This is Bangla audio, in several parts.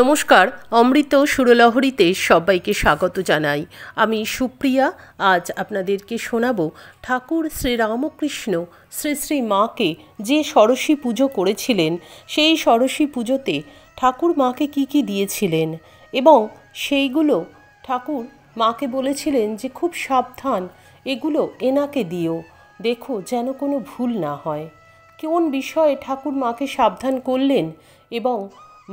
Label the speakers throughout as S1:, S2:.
S1: নমস্কার, অমৃত সুরলহরীতে সবাইকে স্বাগত জানাই। আমি সুপ্রিয়া। আজ আপনাদেরকে শোনাবো ঠাকুর শ্রীরামকৃষ্ণ শ্রী শ্রী মাকে যে ষোড়শী পুজো করেছিলেন, সেই ষোড়শী পুজোতে ঠাকুর মাকে কি কি দিয়েছিলেন এবং সেইগুলো ঠাকুর মাকে বলেছিলেন যে খুব সাবধান, এগুলো এনাকে দিও, দেখো যেন কোনো ভুল না হয়। কোন বিষয়ে ঠাকুর মাকে সাবধান করলেন এবং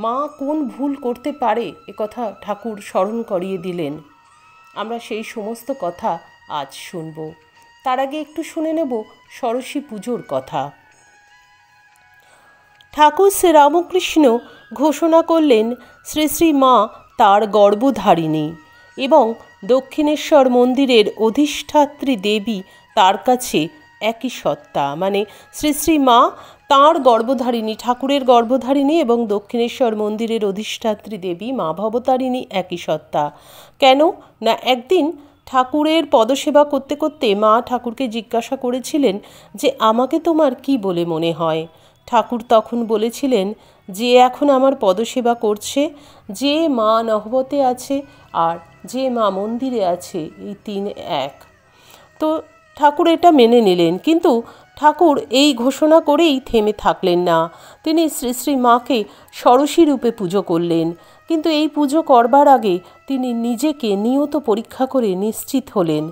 S1: মা কোন ভুল করতে পারে একথা ঠাকুর স্মরণ করিয়ে দিলেন। আমরা সেই সমস্ত কথা আজ শুনব। তার আগে একটু শুনে নেব ষোড়শী পুজোর কথা। ঠাকুর শ্রীরামকৃষ্ণ ঘোষণা করলেন শ্রী শ্রী মা তার গর্ভধারিণী এবং দক্ষিণেশ্বর মন্দিরের অধিষ্ঠাত্রী দেবী তার কাছে একই সত্তা। মানে শ্রী শ্রী মা তাঁর গর্ভধারিণী, ঠাকুরের গর্ভধারিণী এবং দক্ষিণেশ্বর মন্দিরের অধিষ্ঠাত্রী দেবী মা ভবতারিণী একই সত্তা। কেন না, একদিন ঠাকুরের পদসেবা করতে করতে মা ঠাকুরকে জিজ্ঞাসা করেছিলেন যে আমাকে তোমার কি বলে মনে হয়। ঠাকুর তখন বলেছিলেন যে এখন আমার পদসেবা করছে, যে মা নহবতে আছে আর যে মা মন্দিরে আছে, এই তিন এক। তো ঠাকুর এটা মেনে নিলেন, কিন্তু ঠাকুর এই ঘোষণা করেই থেমে থাকলেন না। তিনি শ্রী শ্রী মাকে ষোড়শী রূপে পুজো করলেন, কিন্তু এই পুজো করবার আগে তিনি নিজেকে নিয়ত পরীক্ষা করে নিশ্চিত হলেন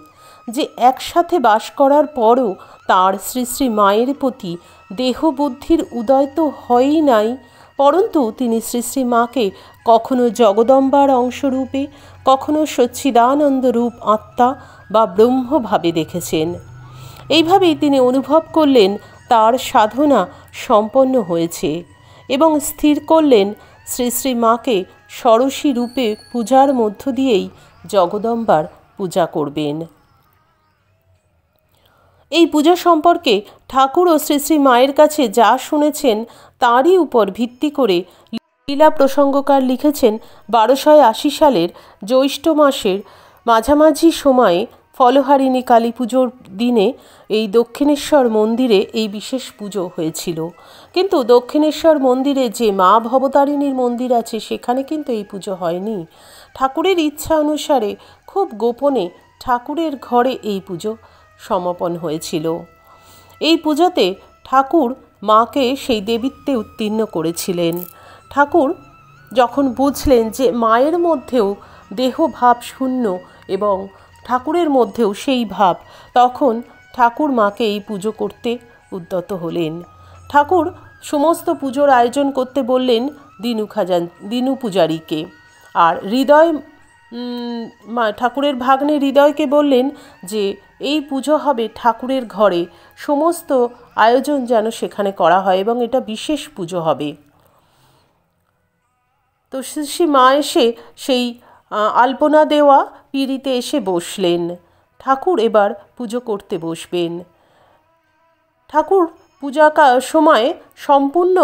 S1: যে একসাথে বাস করার পরও তাঁর শ্রী শ্রী মায়ের প্রতি দেহবুদ্ধির উদয় তো হয়ই নাই, পরন্তু তিনি শ্রী শ্রী মাকে কখনো জগদম্বার অংশরূপে, কখনো সচ্চিদানন্দ রূপ আত্মা বা ব্রহ্মভাবে দেখেছেন। এইভাবেই তিনি অনুভব করলেন তার সাধনা সম্পন্ন হয়েছে এবং স্থির করলেন শ্রী শ্রী মাকে ষোড়শী রূপে পূজার মধ্য দিয়েই জগদম্বার পূজা করবেন। এই পূজা সম্পর্কে ঠাকুর ও শ্রী শ্রী মায়ের কাছে যা শুনেছেন তারই উপর ভিত্তি করে লীলা প্রসঙ্গকার লিখেছেন 1280 সালের জ্যৈষ্ঠ মাসের মাঝামাঝি সময়ে ফলহারিণী কালী পুজোর দিনে এই দক্ষিণেশ্বর মন্দিরে এই বিশেষ পুজো হয়েছিল। কিন্তু দক্ষিণেশ্বর মন্দিরে যে মা ভবতারিণীর মন্দির আছে সেখানে কিন্তু এই পুজো হয়নি। ঠাকুরের ইচ্ছা অনুসারে খুব গোপনে ঠাকুরের ঘরে এই পুজো সমাপন হয়েছিল। এই পুজোতে ঠাকুর মাকে সেই দেবীত্বে উত্তীর্ণ করেছিলেন। ঠাকুর যখন বুঝলেন যে মায়ের মধ্যেও দেহভাব শূন্য এবং ঠাকুরের মধ্যেও সেই ভাব, তখন ঠাকুর মাকে এই পুজো করতে উদ্যত হলেন। ঠাকুর সমস্ত পুজোর আয়োজন করতে বললেন দিনু পূজারীকে, আর হৃদয় ঠাকুরের ভাগ্নে হৃদয়কে বললেন যে এই পুজো হবে ঠাকুরের ঘরে, সমস্ত আয়োজন যেন সেখানে করা হয় এবং এটা বিশেষ পুজো হবে। তো শ্রী মা এসে সেই আলপনা দেওয়া পিঁড়িতে এসে বসলেন। ঠাকুর এবার পুজো করতে বসবেন। ঠাকুর পূজা সময় সম্পূর্ণ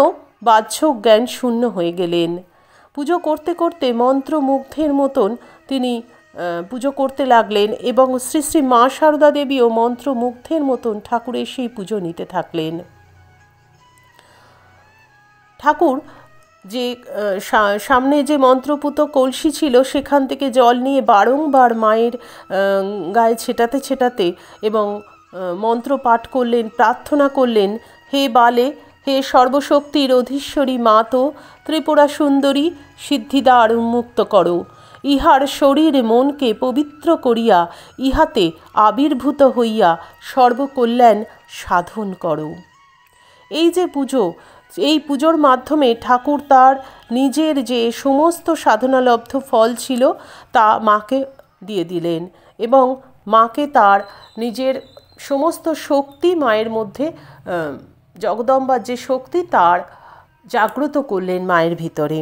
S1: বাহ্য জ্ঞান শূন্য হয়ে গেলেন। পুজো করতে করতে মন্ত্রমুগ্ধের মতন তিনি পুজো করতে লাগলেন এবং শ্রী শ্রী মা সারদা দেবীও মন্ত্রমুগ্ধের মতন ঠাকুরের সেই পুজো নিতে থাকলেন। ঠাকুর যে সামনে যে মন্ত্রপুত কলসি ছিল সেখান থেকে জল নিয়ে বারংবার মায়ের গায়ে ছেটাতে ছেটাতে এবং মন্ত্র পাঠ করলেন, প্রার্থনা করলেন, হে বালে, হে সর্বশক্তির অধীশ্বরী মা তো, ত্রিপুরা সুন্দরী সিদ্ধিদ্বার উন্মুক্ত করো, ইহার শরীর মনকে পবিত্র করিয়া ইহাতে আবির্ভূত হইয়া সর্বকল্যাণ সাধন করো। এই যে পুজো, এই পুজোর মাধ্যমে ঠাকুর তার নিজের যে সমস্ত সাধনালব্ধ ফল ছিল তা মাকে দিয়ে দিলেন এবং মাকে তার নিজের সমস্ত শক্তি, মায়ের মধ্যে জগদম্বার যে শক্তি তার জাগ্রত করলেন মায়ের ভিতরে।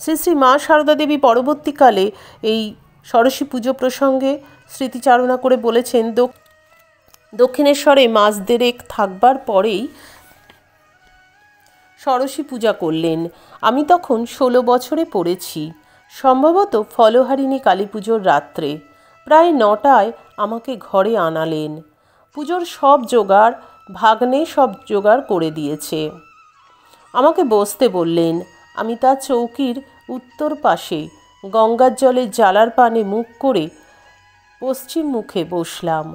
S1: শ্রী শ্রী মা সারদা দেবী পরবর্তীকালে এই ষোড়শী পুজো প্রসঙ্গে স্মৃতিচারণা করে বলেছেন, দক্ষিণেশ্বরে মাস দেড়েক থাকবার পরেই ষোড়শী পূজা করলেন। আমি তখন 16 বছরে পড়েছি, সম্ভবত ফলহারিণী কালী পুজোর রাত্রে প্রায় 9টায় আমাকে ঘরে আনালেন। পুজোর সব জোগাড় ভাগ্নে সব জোগাড় করে দিয়েছে। আমাকে বসতে বললেন। আমি তার চৌকির উত্তর পাশে গঙ্গার জলের জ্বালার পানে মুখ করে পশ্চিম মুখে বসলাম।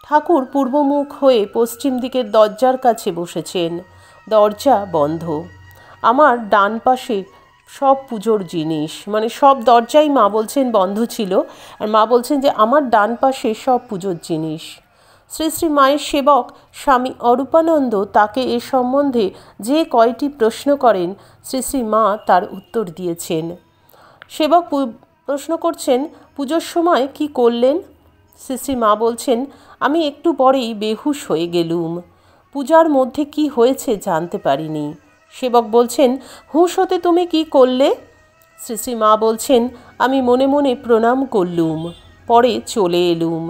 S1: ঠাকুর পূর্বমুখ হয়ে পশ্চিম দিকের দরজার কাছে বসেছেন। দরজা বন্ধ। আমার ডান পাশে সব পুজোর জিনিস, মানে সব দরজাই মা বলছেন বন্ধ ছিল, আর মা বলছেন যে আমার ডান পাশে সব পুজোর জিনিস। শ্রী শ্রী মায়ের সেবক স্বামী অরূপানন্দ তাকে এ সম্বন্ধে যে কয়টি প্রশ্ন করেন, শ্রী শ্রী মা তার উত্তর দিয়েছেন। সেবক প্রশ্ন করছেন, পুজোর সময় কি করলেন? শ্রী শ্রী মা বলছেন, আমি একটু পরেই বেহুশ হয়ে গেলুম। পূজার মধ্যে কি হয়েছে জানতে পারিনি। সেবক বলছেন, হুঁশ হতে তুমি কি করলে? শ্রী শ্রী মা বলছেন, আমি মনে মনে প্রণাম করলুম, পরে চলে এলুম।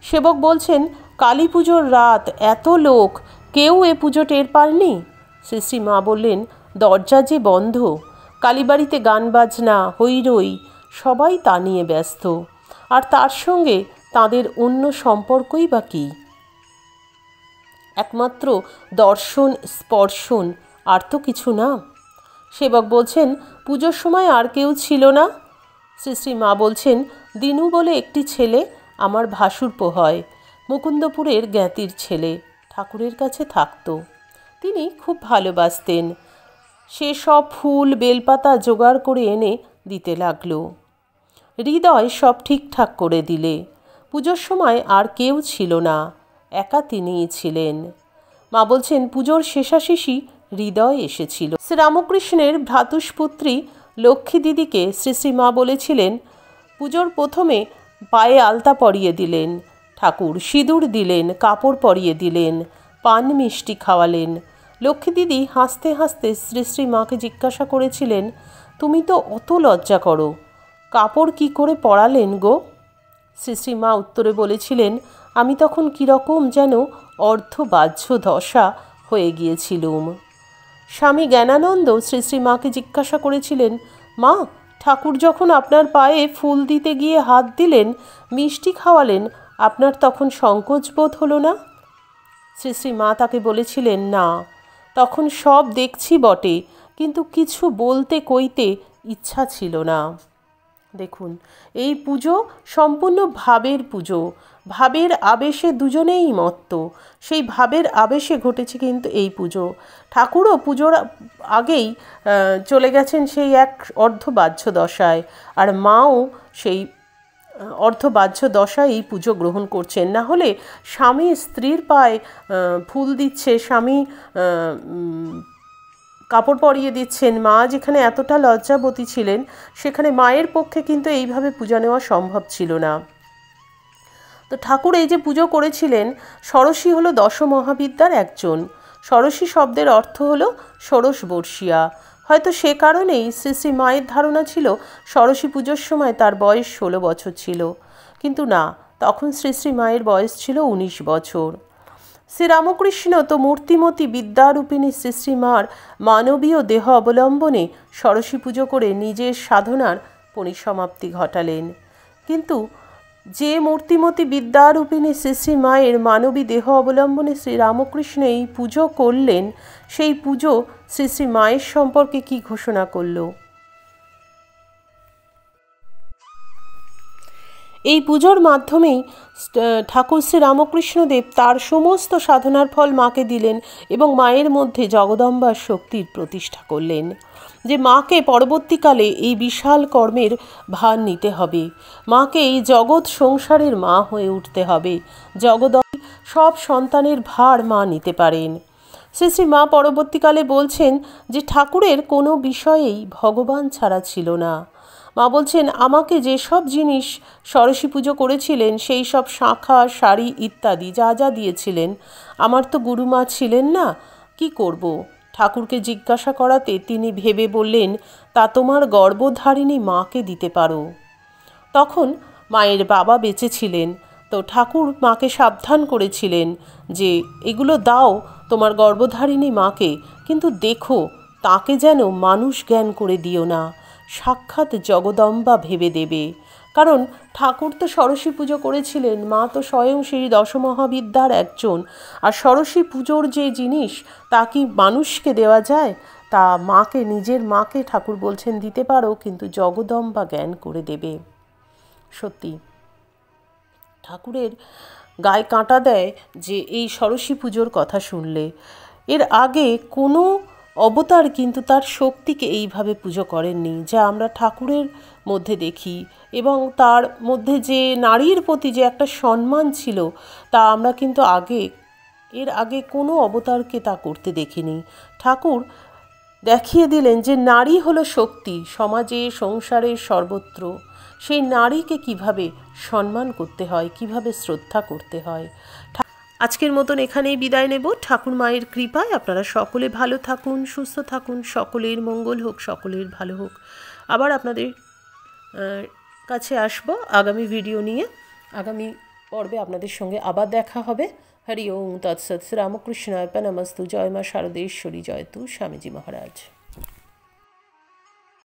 S1: সেবক বলছেন, কালী পুজোর রাত, এত লোক, কেউ এ পুজো টের পাননি? শ্রী শ্রী মা বললেন, দরজা যে বন্ধ, কালীবাড়িতে গান বাজনা হইরই, সবাই তা নিয়ে ব্যস্ত, আর তার সঙ্গে তাদের অন্য সম্পর্কই বা কী? একমাত্র দর্শন স্পর্শন, আর তো কিছু না। সেবক বলছেন, পুজোর সময় আর কেউ ছিল না? শ্রী শ্রী মা বলছেন, দিনু বলে একটি ছেলে, আমার ভাসুরপো হয়, মুকুন্দপুরের জ্ঞাতির ছেলে, ঠাকুরের কাছে থাকত। তিনি খুব ভালোবাসতেন। সে সব ফুল বেলপাতা জোগাড় করে এনে দিতে লাগলো। হৃদয় সব ঠিকঠাক করে দিলে। পুজোর সময় আর কেউ ছিল না, একা তিনিই ছিলেন। মা বলছেন, পুজোর শেষাশেষি হৃদয় এসেছিল। শ্রীরামকৃষ্ণের ভ্রাতুষ্পুত্রী লক্ষ্মী দিদিকে শ্রী শ্রী মা বলেছিলেন, পুজোর প্রথমে পায়ে আলতা পরিয়ে দিলেন, ঠাকুর সিঁদুর দিলেন, কাপড় পরিয়ে দিলেন, পান মিষ্টি খাওয়ালেন। লক্ষ্মী দিদি হাসতে হাসতে শ্রী শ্রী মাকে জিজ্ঞাসা করেছিলেন, তুমি তো অত লজ্জা করো, কাপড় কি করে পরালেন গো? শ্রী শ্রী মা উত্তরে বলেছিলেন, আমি তখন কীরকম যেন অর্ধবাহ্য দশা হয়ে গিয়েছিলুম। স্বামী জ্ঞানানন্দ শ্রী শ্রী মাকে জিজ্ঞাসা করেছিলেন, মা, ঠাকুর যখন আপনার পায়ে ফুল দিতে গিয়ে হাত দিলেন, মিষ্টি খাওয়ালেন, আপনার তখন সংকোচ বোধ হলো না? শ্রী শ্রী মা তাকে বলেছিলেন, না, তখন সব দেখছি বটে, কিন্তু কিছু বলতে কইতে ইচ্ছা ছিল না। দেখুন, এই পুজো সম্পূর্ণ ভাবের পুজো, ভাবের আবেশে দুজনেই মত্ত, সেই ভাবের আবেশে ঘটেছে কিন্তু এই পুজো। ঠাকুরও পুজোর আগেই চলে গেছেন সেই এক অর্ধবাহ্য দশায়, আর মাও সেই অর্ধবাহ্য দশায় এই পুজো গ্রহণ করছেন। না হলে স্বামী স্ত্রীর পায়ে ফুল দিচ্ছে, স্বামী কাপড় পরিয়ে দিচ্ছেন, মা যেখানে এতটা লজ্জাবতী ছিলেন, সেখানে মায়ের পক্ষে কিন্তু এইভাবে পূজা নেওয়া সম্ভব ছিল না। তো ঠাকুর এই যে পুজো করেছিলেন, ষোড়শী হলো দশমহাবিদ্যার একজন। ষোড়শী শব্দের অর্থ হলো ষোড়শ বর্ষিয়া। হয়তো সে কারণেই শ্রী শ্রী মায়ের ধারণা ছিল ষোড়শী পুজোর সময় তার বয়স 16 বছর ছিল, কিন্তু না, তখন শ্রী শ্রী মায়ের বয়স ছিল 19 বছর। শ্রীরামকৃষ্ণ তো মূর্তিমতী বিদ্যারূপিণী শ্রী শ্রী মার মানবীয় দেহ অবলম্বনে ষোড়শী পুজো করে নিজের সাধনার পরিসমাপ্তি ঘটালেন। কিন্তু যে মূর্তিমতী বিদ্যারূপিণী শ্রী শ্রী মায়ের মানবী দেহ অবলম্বনে শ্রীরামকৃষ্ণ এই পুজো করলেন, সেই পুজো শ্রী শ্রী মায়ের সম্পর্কে কি ঘোষণা করল? এই পুজোর মাধ্যমেই ঠাকুর শ্রী রামকৃষ্ণদেব তার সমস্ত সাধনার ফল মাকে দিলেন এবং মায়ের মধ্যে জগদম্বার শক্তির প্রতিষ্ঠা করলেন, যে মাকে পরবর্তীকালে এই বিশাল কর্মের ভার নিতে হবে, মাকে এই জগৎ সংসারের মা হয়ে উঠতে হবে, জগদম্বী সব সন্তানের ভার মা নিতে পারেন। শ্রী শ্রী মা পরবর্তীকালে বলছেন যে ঠাকুরের কোনো বিষয়েই ভগবান ছাড়া ছিল না। মা বলছেন, আমাকে যেসব জিনিস ষোড়শী পুজো করেছিলেন, সেই সব শাঁখা, শাড়ি ইত্যাদি যা যা দিয়েছিলেন, আমার তো গুরুমা ছিলেন না, কি করব? ঠাকুরকে জিজ্ঞাসা করাতে তিনি ভেবে বললেন, তা তোমার গর্ভধারিণী মাকে দিতে পারো। তখন মায়ের বাবা বেঁচে ছিলেন, তো ঠাকুর মাকে সাবধান করেছিলেন যে এগুলো দাও তোমার গর্ভধারিণী মাকে, কিন্তু দেখো তাকে যেন মানুষ জ্ঞান করে দিও না, সাক্ষাৎ জগদম্বা ভেবে দেবে। কারণ ঠাকুর তো ষোড়শী পুজো করেছিলেন, মা তো স্বয়ং সেই দশমহাবিদ্যার একজন, আর ষোড়শী পুজোর যে জিনিস তা কি মানুষকে দেওয়া যায়? তা মাকে, নিজের মাকে ঠাকুর বলছেন দিতে পারো, কিন্তু জগদম্বা জ্ঞান করে দেবে। সত্যি ঠাকুরের গায়ে কাঁটা দেয় যে এই ষোড়শী পুজোর কথা শুনলে। এর আগে কোনো অবতার কিন্তু তার শক্তিকে এইভাবে পুজো করেননি, যা আমরা ঠাকুরের মধ্যে দেখি। এবং তার মধ্যে যে নারীর প্রতি যে একটা সম্মান ছিল, তা আমরা কিন্তু এর আগে কোনো অবতারকে তা করতে দেখিনি। ঠাকুর দেখিয়ে দিলেন যে নারী হলো শক্তি, সমাজে, সংসারে, সর্বত্র। সেই নারীকে কিভাবে সম্মান করতে হয়, কিভাবে শ্রদ্ধা করতে হয়। আজকের মতন এখানেই বিদায় নেব। ঠাকুর মায়ের কৃপায় আপনারা সকলে ভালো থাকুন, সুস্থ থাকুন, সকলের মঙ্গল হোক, সকলের ভালো হোক। আবার আপনাদের কাছে আসব আগামী ভিডিও নিয়ে। আগামী পর্বে আপনাদের সঙ্গে আবার দেখা হবে। হরি ওম তৎসৎ। রামকৃষ্ণায় নমস্তু। জয় মা শারদেশ্বরী, জয় তু স্বামীজি মহারাজ।